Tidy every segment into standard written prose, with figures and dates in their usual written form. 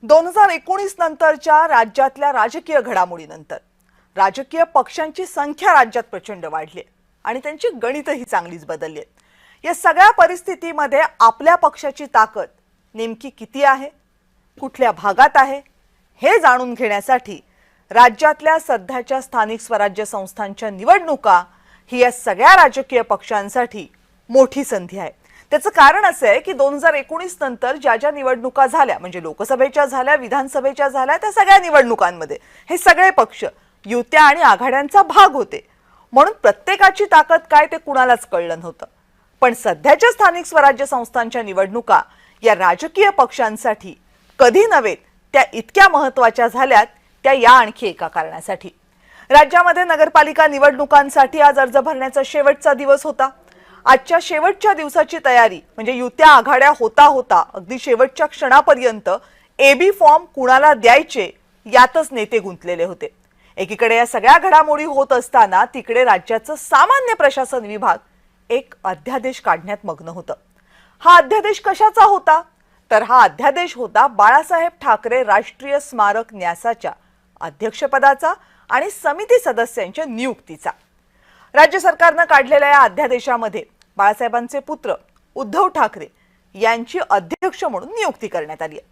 2019 नंतरच्या राज्यातल्या राजकीय घडामोडीनंतर राजकीय पक्षांची संख्या राज्यात प्रचंड वाढली आणि त्यांची गणितही चांगलीच बदलली आहेत। या सगळ्या परिस्थितीमध्ये आपल्या पक्षाची ताकद नेमकी किती आहे, कुठल्या भागात आहे हे जाणून घेण्यासाठी राज्यातल्या सध्याच्या स्थानिक स्वराज्य संस्थांच्या निवडणुका ही या सगळ्या राजकीय पक्षांसाठी मोठी संधी आहे। त्याचं कारण असं आहे की 2019 नंतर ज्या ज्या निवडणुका झाल्या, म्हणजे लोकसभेच्या झाल्या, विधानसभेच्या झाल्या, त्या सगळ्या निवडणुकांमध्ये हे सगळे पक्ष युत्या आणि आघाड्यांचा भाग होते, म्हणून प्रत्येकाची ताकद काय ते कुणालाच कळलं नव्हतं। पण सध्याच्या स्थानिक स्वराज्य संस्थांच्या निवडणुका या राजकीय पक्षांसाठी कधी नव्हे त्या इतक्या महत्त्वाच्या झाल्यात, त्या या आणखी एका कारणासाठी। राज्यामध्ये नगरपालिका निवडणुकांसाठी आज अर्ज भरण्याचा शेवटचा दिवस होता। आजच्या शेवटच्या दिवसाची तयारी म्हणजे युत्या आघाड्या होता अगदी शेवटच्या क्षणापर्यंत एबी फॉर्म कुणाला द्यायचे यातच नेते गुंतलेले होते। एकीकडे या सगळ्या घडामोडी होत असताना तिकडे राज्याचं सामान्य प्रशासन विभाग एक अध्यादेश काढण्यात मग्न होतं। हा अध्यादेश कशाचा होता? तर हा अध्यादेश होता बाळासाहेब ठाकरे राष्ट्रीय स्मारक न्यासाच्या अध्यक्षपदाचा आणि समिती सदस्यांच्या नियुक्तीचा। राज्य सरकारने काढलेल्या या अध्यादेशामध्ये बाळासाहेबांचे पुत्र उद्धव ठाकरे यांची अध्यक्ष म्हणून नियुक्ती करण्यात आली आहे।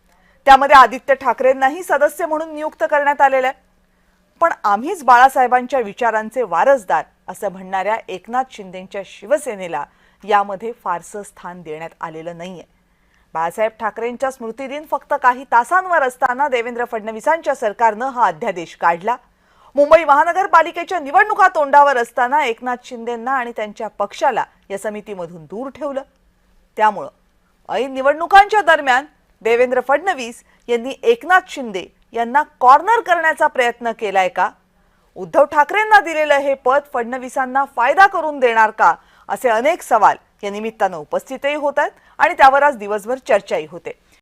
त्यामध्ये आदित्य ठाकरेंनाही सदस्य म्हणून नियुक्त करण्यात आलेले आहे। पण आम्हीच बाळासाहेबांच्या विचारांचे वारसदार असं म्हणणाऱ्या एकनाथ शिंदेंच्या शिवसेनेला यामध्ये फारसं स्थान देण्यात आलेलं नाहीये। बाळासाहेब ठाकरेंच्या स्मृतिदिन फक्त काही तासांवर असताना देवेंद्र फडणवीसांच्या सरकारनं हा अध्यादेश काढला। मुंबई महानगरपालिकेच्या निवडणुका तोंडावर असताना एकनाथ शिंदेंना आणि त्यांच्या पक्षाला या समितीमधून दूर ठेवलं। त्यामुळे ऐन निवडणुकांच्या दरम्यान देवेंद्र फडणवीस यांनी एकनाथ शिंदे यांना कॉर्नर करण्याचा प्रयत्न केलाय का? उद्धव ठाकरेंना दिलेलं हे पद फडणवीसांना फायदा करून देणार का? असे अनेक सवाल या निमित्तानं उपस्थितही होत आहेत आणि त्यावर आज दिवसभर चर्चाही होते।